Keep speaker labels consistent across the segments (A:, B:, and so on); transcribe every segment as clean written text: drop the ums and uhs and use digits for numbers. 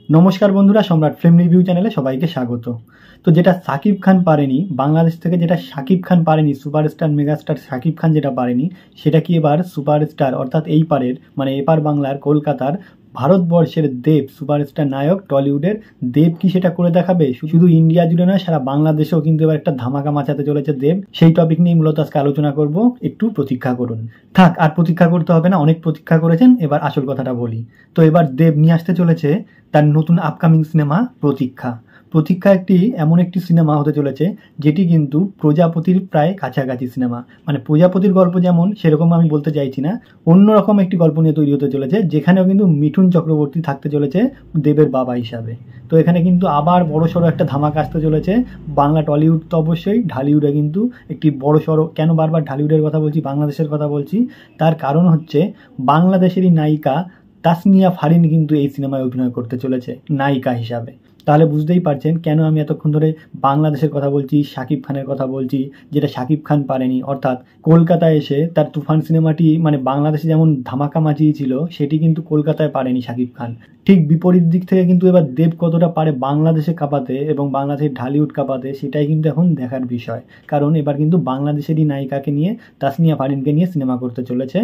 A: নমস্কার বন্ধুরা, সম্রাট ফিল্ম রিভিউ চ্যানেলে সবাইকে স্বাগত। তো যেটা শাকিব খান পারেনি, বাংলাদেশ থেকে যেটা শাকিব খান পারেনি, সুপারস্টার মেগাস্টার শাকিব খান যেটা পারেনি, সেটা কি এবার সুপারস্টার অর্থাৎ এই পারের মানে এপার বাংলার কলকাতার ভারতবর্ষের দেব সুপারস্টার নায়ক টলিউডের দেব কি সেটা করে দেখাবে? শুধু ইন্ডিয়া জুড়ে নয়, সারা বাংলাদেশেও কিন্তু এবার একটা ধামাকা মাচাতে চলেছে দেব। সেই টপিক নিয়ে মূলত আজকে আলোচনা করব। একটু প্রতীক্ষা করুন। থাক, আর প্রতীক্ষা করতে হবে না, অনেক প্রতীক্ষা করেছেন, এবার আসল কথাটা বলি। তো এবার দেব নিয়ে আসতে চলেছে তার নতুন আপকামিং সিনেমা প্রতীক্ষা। প্রতীক্ষা এমন একটি সিনেমা হতে চলেছে যেটি কিন্তু প্রজাপতির প্রায় কাছাকাছি সিনেমা। মানে প্রজাপতির গল্প যেমন, সেরকম আমি বলতে চাইছি না, অন্যরকম একটি গল্প নিয়ে তৈরি হতে চলেছে, যেখানেও কিন্তু মিঠুন চক্রবর্তী থাকতে চলেছে দেবের বাবা হিসাবে। তো এখানে কিন্তু আবার বড়সড় একটা ধামাকা আসতে চলেছে। বাংলা টলিউড তো অবশ্যই, ঢালিউডে কিন্তু একটি বড়সড়, কেন বারবার ঢালিউডের কথা বলছি, বাংলাদেশের কথা বলছি, তার কারণ হচ্ছে বাংলাদেশেরই নায়িকা তাসনিয়া ফারিন কিন্তু এই সিনেমায় অভিনয় করতে চলেছে নায়িকা হিসাবে। তাহলে বুঝতেই পারছেন কেন আমি এতক্ষণ ধরে বাংলাদেশের কথা বলছি, শাকিব খানের কথা বলছি, যেটা শাকিব খান পারেনি। অর্থাৎ কলকাতায় এসে তার তুফান সিনেমাটি মানে বাংলাদেশে যেমন ধামাকা মাচিয়েছিল, সেটি কিন্তু কলকাতায় পারেনি শাকিব খান। ঠিক বিপরীত দিক থেকে কিন্তু এবার দেব কতটা পারে বাংলাদেশে কাঁপাতে এবং বাংলাদেশের ঢালিউড কাঁপাতে, সেটাই কিন্তু এখন দেখার বিষয়। কারণ এবার কিন্তু বাংলাদেশেরই নায়িকাকে নিয়ে, তাসনিয়া ফারিনকে নিয়ে সিনেমা করতে চলেছে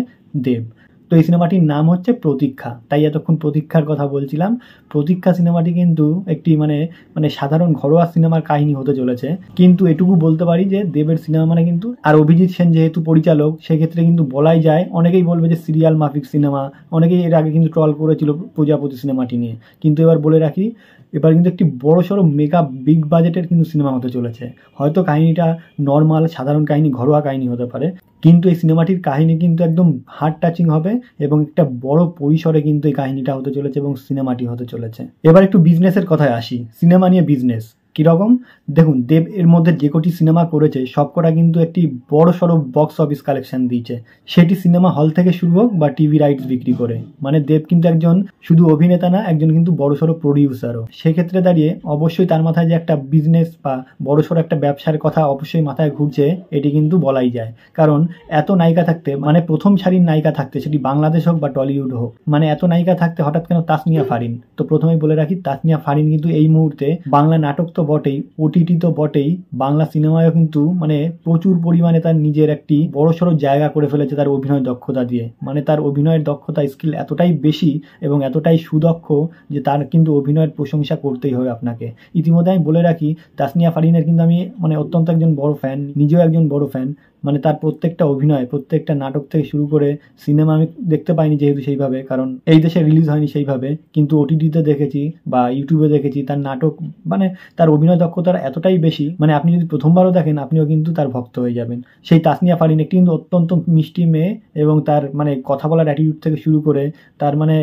A: দেব। তো এই সিনেমাটির নাম হচ্ছে প্রতীক্ষা, তাই এতক্ষণ প্রতীক্ষার কথা বলছিলাম। প্রতীক্ষা সিনেমাটি কিন্তু একটি মানে মানে সাধারণ ঘরোয়া সিনেমার কাহিনী হতে চলেছে, কিন্তু এটুকু বলতে পারি যে দেবের সিনেমা মানে কিন্তু, আর অভিজিৎ সেন যেহেতু পরিচালক, সেক্ষেত্রে কিন্তু বলাই যায়, অনেকেই বলবে যে সিরিয়াল মাফিক সিনেমা। অনেকেই এর আগে কিন্তু ট্রল করেছিল প্রজাপতি সিনেমাটি নিয়ে, কিন্তু এবার বলে রাখি, এবার কিন্তু একটি বড়সড় মেগা বিগ বাজেটের কিন্তু সিনেমা হতে চলেছে। হয়তো কাহিনীটা নর্মাল সাধারণ কাহিনী, ঘরোয়া কাহিনী হতে পারে, কিন্তু এই সিনেমাটির কাহিনী কিন্তু একদম হার্ট টাচিং হবে এবং একটা বড় পরিসরে কিন্তু এই কাহিনীটা হতে চলেছে এবং সিনেমাটি হতে চলেছে। এবার একটু বিজনেসের কথায় আসি। সিনেমা নিয়ে বিজনেস কীরকম দেখুন, দেব এর মধ্যে যে কটি সিনেমা করেছে সবকটা কিন্তু একটি বড় সড়ো বক্স অফিস কালেকশন দিয়েছে, সেটি সিনেমা হল থেকে শুরু হোক বা টিভি রাইটস বিক্রি করে। মানে দেব কিন্তু একজন শুধু অভিনেতা না, একজন কিন্তু বড় সড়ো প্রডিউসারও। সেক্ষেত্রে দাঁড়িয়ে অবশ্যই তার মাথায় যে একটা বিজনেস বা বড় সড়ো একটা ব্যবসার কথা অবশ্যই মাথায় ঘুরছে, এটি কিন্তু বলাই যায়। কারণ এত নায়িকা থাকতে, মানে প্রথম সারির নায়িকা থাকতে, সেটি বাংলাদেশ হোক বা টলিউড হোক, মানে এত নায়িকা থাকতে হঠাৎ কেন তাসনিয়া ফারিন? তো প্রথমেই বলে রাখি, তাসনিয়া ফারিন কিন্তু এই মুহূর্তে বাংলা নাটক তো বটেই, ওটিটি তো বটেই, বাংলা সিনেমায়ও কিন্তু মানে প্রচুর পরিমাণে তার নিজের একটি বড়সড় জায়গা করে ফেলেছে তার অভিনয় দক্ষতা দিয়ে। মানে তার অভিনয়ের দক্ষতা, স্কিল এতটাই বেশি এবং এতটাই সুদক্ষ যে তার কিন্তু অভিনয়ের প্রশংসা করতেই হবে আপনাকে। ইতিমধ্যে আমি বলে রাখি, তাসনিয়া ফারিনের কিন্তু আমি মানে অত্যন্ত একজন বড় ফ্যান, নিজেও একজন বড় ফ্যান। মানে তার প্রত্যেকটা অভিনয়, প্রত্যেকটা নাটক থেকে শুরু করে সিনেমা আমি দেখতে পাইনি যেহেতু সেইভাবে, কারণ এই দেশে রিলিজ হয়নি সেইভাবে, কিন্তু ওটিটিতে দেখেছি বা ইউটিউবে দেখেছি তার নাটক। মানে তার অভিনয় দক্ষতার এতটাই বেশি, মানে আপনি যদি প্রথমবারও দেখেন আপনিও কিন্তু তার ভক্ত হয়ে যাবেন। সেই তাসনিয়া ফারিন একটি কিন্তু অত্যন্ত মিষ্টি মেয়ে এবং তার মানে কথা বলার অ্যাটিটিউড থেকে শুরু করে তার মানে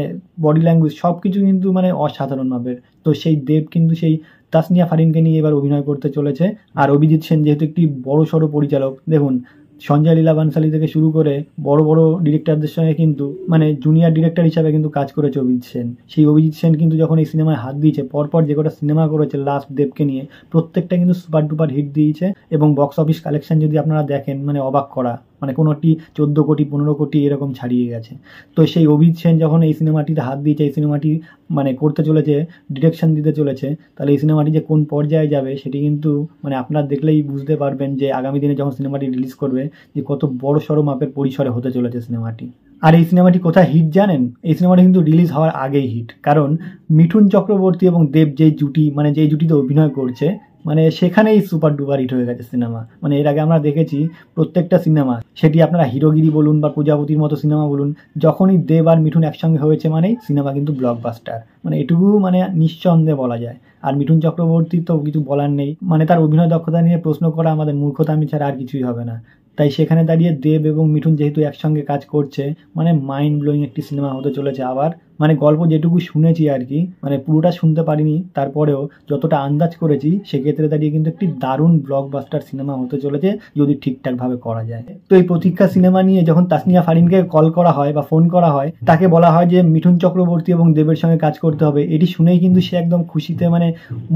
A: বডি ল্যাঙ্গুয়েজ সব কিছু কিন্তু মানে অসাধারণ মাপের। তো সেই দেব কিন্তু সেই তাসনিয়া ফারিনকে নিয়ে এবার অভিনয় করতে চলেছে। আর অভিজিৎ সেন যেহেতু একটি বড় সড়ো পরিচালক, দেখুন সঞ্জয় লীলা বানশালী থেকে শুরু করে বড় বড় ডিরেক্টরদের সঙ্গে কিন্তু মানে জুনিয়র ডিরেক্টর হিসাবে কিন্তু কাজ করেছে অভিজিৎ সেন। সেই অভিজিৎ সেন কিন্তু যখন এই সিনেমায় হাত দিয়েছে, পরপর যে কটা সিনেমা করেছে লাস্ট দেবকে নিয়ে, প্রত্যেকটা কিন্তু সুপার ডুপার হিট দিয়েছে এবং বক্স অফিস কালেকশন যদি আপনারা দেখেন, মানে অবাক করা, মানে কোনোটি 14 কোটি 15 কোটি এরকম ছাড়িয়ে গেছে। তো সেই অভিজিৎ সেন যখন এই সিনেমাটিতে হাত দিয়েছে, এই সিনেমাটি মানে করতে চলেছে, ডিরেকশন দিতে চলেছে, তাহলে এই সিনেমাটি যে কোন পর্যায়ে যাবে সেটি কিন্তু মানে আপনারা দেখলেই বুঝতে পারবেন যে আগামী দিনে যখন সিনেমাটি রিলিজ করবে যে কত বড় সড়ো মাপের পরিসরে হতে চলেছে সিনেমাটি। আর এই সিনেমাটি কোথায় হিট জানেন? এই সিনেমাটি কিন্তু রিলিজ হওয়ার আগেই হিট, কারণ মিঠুন চক্রবর্তী এবং দেব যেই জুটি, মানে যেই জুটিতে অভিনয় করছে, মানে সেখানেই সুপার ডুপার হিট হয়ে গেছে সিনেমা। মানে এর আগে আমরা দেখেছি প্রত্যেকটা সিনেমা, সেটি আপনারা হিরোগিরি বলুন বা প্রজাপতির মতো সিনেমা বলুন, যখনই দেব আর মিঠুন একসঙ্গে হয়েছে মানেই সিনেমা কিন্তু ব্লকবাস্টার। মানে এটুকু মানে নিঃসন্দেহে বলা যায়। আর মিঠুন চক্রবর্তীর তো কিছু বলার নেই, মানে তার অভিনয় দক্ষতা নিয়ে প্রশ্ন করা আমাদের মূর্খতামি ছাড়া আর কিছুই হবে না। তাই সেখানে দাঁড়িয়ে দেব এবং মিঠুন যেহেতু একসঙ্গে কাজ করছে, মানে মাইন্ড ব্লোয়িং একটি সিনেমা হতে চলেছে। আবার মানে গল্প যেটুকু শুনেছি আর কি, মানে পুরোটা শুনতে পারিনি, তারপরেও যতটা আন্দাজ করেছি সেক্ষেত্রে দাঁড়িয়ে কিন্তু একটি দারুণ ব্লকবাস্টার সিনেমা হতে চলেছে যদি ঠিকঠাকভাবে করা যায়। তো এই প্রতীক্ষা সিনেমা নিয়ে যখন তাসনিয়া ফারিনকে কল করা হয় বা ফোন করা হয়, তাকে বলা হয় যে মিঠুন চক্রবর্তী এবং দেবের সঙ্গে কাজ করতে হবে। এটি শুনেই কিন্তু সে একদম খুশিতে মানে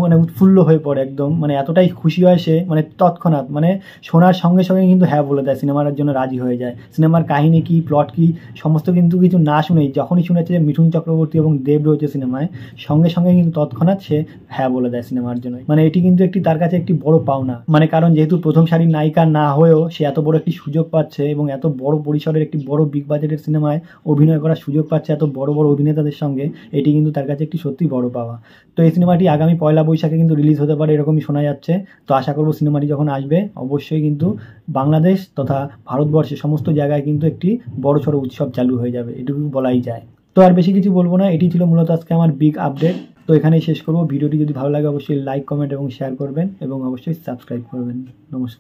A: মানে উৎফুল্ল হয়ে পড়ে একদম, মানে এতটাই খুশি হয় সে, মানে তৎক্ষণাৎ মানে শোনার সঙ্গে সঙ্গে কিন্তু হ্যাঁ বলে দেয়, সিনেমার জন্য রাজি হয়ে যায়। সিনেমার কাহিনী কি, প্লট কি, সমস্ত কিন্তু কিছু না শুনেই যখনই শুনেছে যে মিঠুন চক্রবর্তী এবং দেব রয়েছে সিনেমায়, সঙ্গে সঙ্গে কিন্তু তৎক্ষণাৎ সে হ্যাঁ বলে দেয় সিনেমার জন্য। মানে এটি কিন্তু একটি তার কাছে একটি বড় পাওনা। মানে কারণ যেহেতু প্রথম সারির নায়িকা না হয়েও সে এত বড় একটি সুযোগ পাচ্ছে এবং এত বড় পরিসরের একটি বড় বিগ বাজেটের সিনেমায় অভিনয় করার সুযোগ পাচ্ছে এত বড় বড় অভিনেতাদের সঙ্গে, এটি কিন্তু তার কাছে একটি সত্যি বড় পাওয়া। তো এই সিনেমাটি আগামী 1 বৈশাখে কিন্তু রিলিজ হতে পারে এরকমই শোনা যাচ্ছে। তো আশা করবো সিনেমাটি যখন আসবে অবশ্যই কিন্তু বাংলাদেশ তথা ভারতবর্ষের সমস্ত জায়গায় কিন্তু একটি বড়সড় উৎসব চালু হয়ে যাবে, এটুকু বলাই যায়। তো আর বেশি কিছু বলবো না, এটি ছিল মূলত আজকে আমার বিগ আপডেট। তো এখানেই শেষ করবো। ভিডিওটি যদি ভালো লাগে অবশ্যই লাইক, কমেন্ট এবং শেয়ার করবেন এবং অবশ্যই সাবস্ক্রাইব করবেন। নমস্কার।